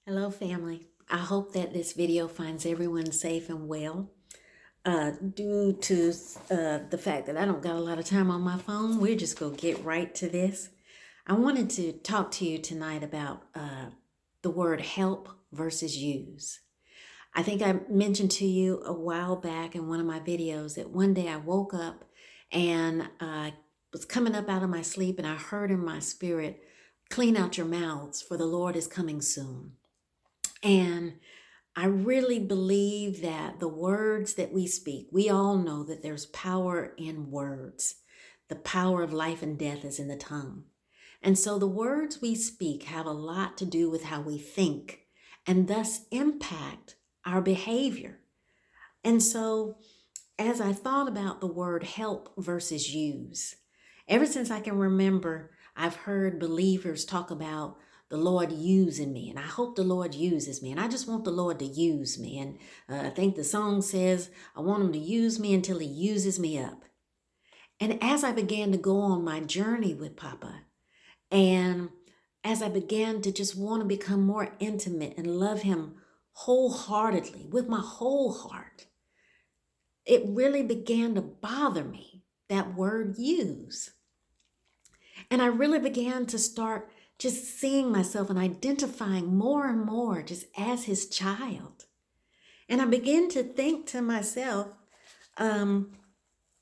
Hello, family. I hope that this video finds everyone safe and well. Due to the fact that I don't got a lot of time on my phone, we're just going to get right to this. I wanted to talk to you tonight about the word help versus use. I think I mentioned to you a while back in one of my videos that one day I woke up and I was coming up out of my sleep and I heard in my spirit, "Clean out your mouths, for the Lord is coming soon." And I really believe that the words that we speak, we all know that there's power in words. The power of life and death is in the tongue. And so the words we speak have a lot to do with how we think and thus impact our behavior. And so as I thought about the word help versus use, ever since I can remember, I've heard believers talk about the Lord using me, and I hope the Lord uses me, and I just want the Lord to use me. And I think the song says, I want him to use me until he uses me up. And as I began to go on my journey with Papa, and as I began to just want to become more intimate and love him wholeheartedly with my whole heart, it really began to bother me, that word use. And I really began to start just seeing myself and identifying more and more just as his child. And I began to think to myself,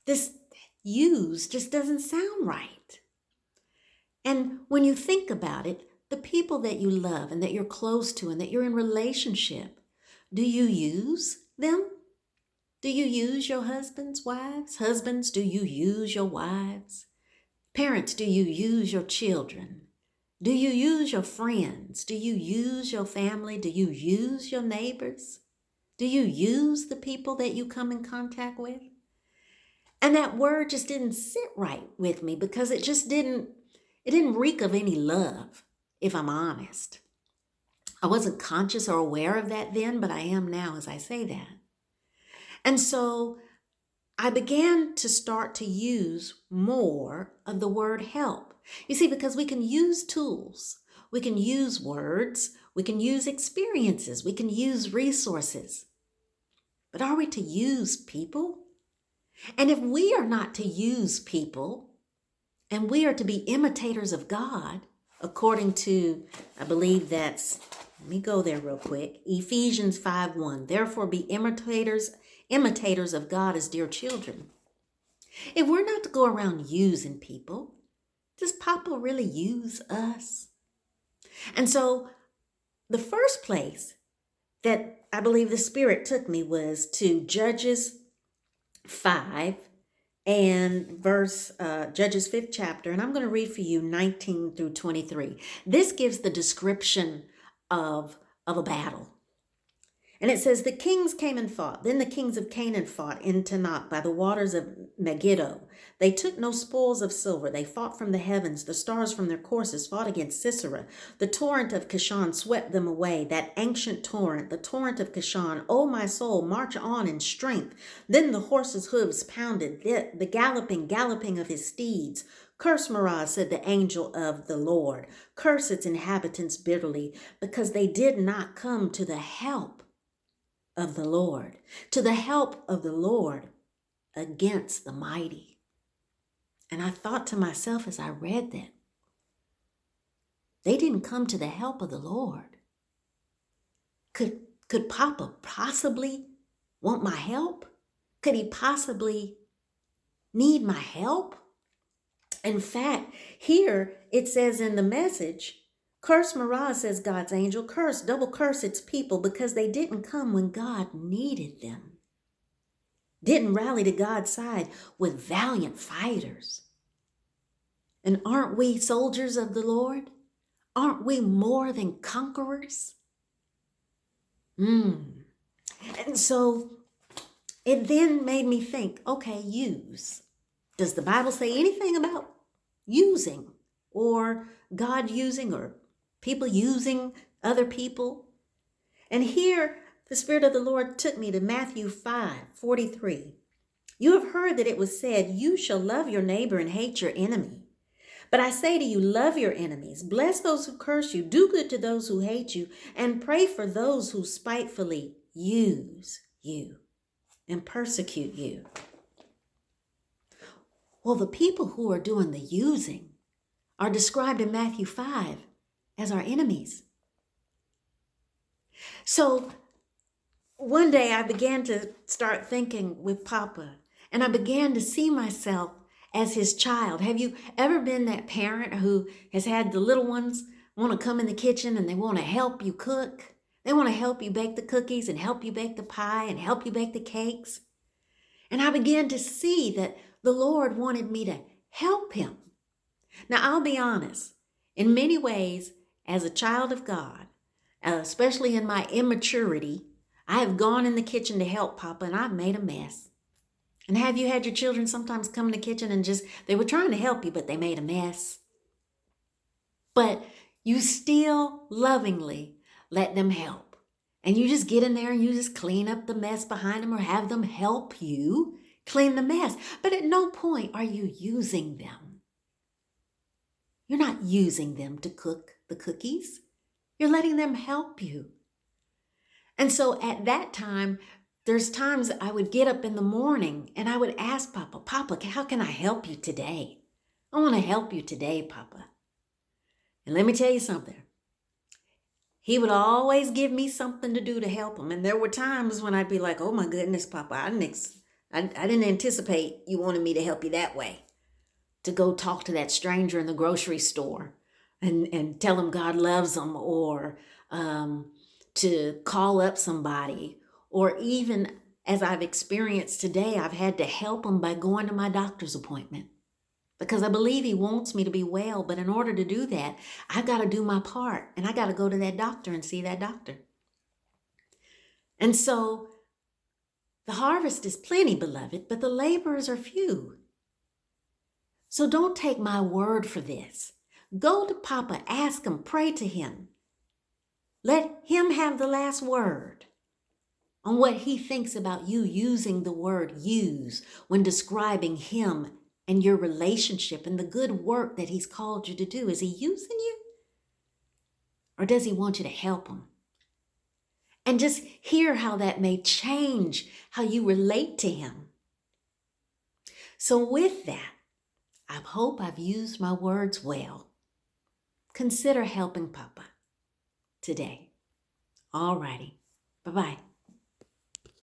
this use just doesn't sound right. And when you think about it, the people that you love and that you're close to and that you're in relationship, do you use them? Do you use your husbands, wives? Husbands, do you use your wives? Parents, do you use your children? Do you use your friends? Do you use your family? Do you use your neighbors? Do you use the people that you come in contact with? And that word just didn't sit right with me because it didn't reek of any love, if I'm honest. I wasn't conscious or aware of that then, but I am now as I say that. And so I began to start to use more of the word help. You see, because we can use tools, we can use words, we can use experiences, we can use resources. But are we to use people? And if we are not to use people, and we are to be imitators of God, according to, I believe let me go there real quick, Ephesians 5:1. Therefore be imitators of God as dear children. If we're not to go around using people, does Papa really use us? And so the first place that I believe the Spirit took me was to Judges 5 and Judges 5th chapter. And I'm going to read for you 19 through 23. This gives the description of a battle. And it says, the kings came and fought. Then the kings of Canaan fought in Tanakh by the waters of Megiddo. They took no spoils of silver. They fought from the heavens. The stars from their courses fought against Sisera. The torrent of Kishon swept them away. That ancient torrent, the torrent of Kishon. O my soul, march on in strength. Then the horses' hooves pounded, the galloping of his steeds. Curse Marah, said the angel of the Lord. Curse its inhabitants bitterly, because they did not come to the help of the Lord, to the help of the Lord against the mighty. And I thought to myself as I read that, they didn't come to the help of the Lord. Could Papa possibly want my help? Could he possibly need my help? In fact, here it says in the Message, curse Marah, says God's angel, double curse its people, because they didn't come when God needed them. Didn't rally to God's side with valiant fighters. And aren't we soldiers of the Lord? Aren't we more than conquerors? And so it then made me think, okay, use. Does the Bible say anything about using or God using or people using other people? And here the Spirit of the Lord took me to Matthew 5:43. You have heard that it was said, you shall love your neighbor and hate your enemy. But I say to you, love your enemies, bless those who curse you, do good to those who hate you, and pray for those who spitefully use you and persecute you. Well, the people who are doing the using are described in Matthew 5 as our enemies. So one day I began to start thinking with Papa, and I began to see myself as his child. Have you ever been that parent who has had the little ones want to come in the kitchen and they want to help you cook? They want to help you bake the cookies and help you bake the pie and help you bake the cakes. And I began to see that the Lord wanted me to help him. Now, I'll be honest, in many ways, as a child of God, especially in my immaturity, I have gone in the kitchen to help Papa and I've made a mess. And have you had your children sometimes come in the kitchen and they were trying to help you, but they made a mess? But you still lovingly let them help. And you just get in there and you just clean up the mess behind them or have them help you clean the mess. But at no point are you using them. You're not using them to cook the cookies. You're letting them help you. And so at that time, there's times I would get up in the morning and I would ask Papa, Papa, how can I help you today? I want to help you today, Papa. And let me tell you something. He would always give me something to do to help him. And there were times when I'd be like, oh my goodness, Papa, I didn't anticipate you wanted me to help you that way. To go talk to that stranger in the grocery store and tell him God loves them, or to call up somebody, or even as I've experienced today, I've had to help him by going to my doctor's appointment because I believe he wants me to be well. But in order to do that, I've got to do my part and I got to go to that doctor and see that doctor. And so the harvest is plenty, beloved, but the laborers are few. So don't take my word for this. Go to Papa, ask him, pray to him. Let him have the last word on what he thinks about you using the word use when describing him and your relationship and the good work that he's called you to do. Is he using you? Or does he want you to help him? And just hear how that may change how you relate to him. So with that, I hope I've used my words well. Consider helping Papa today. All righty. Bye-bye.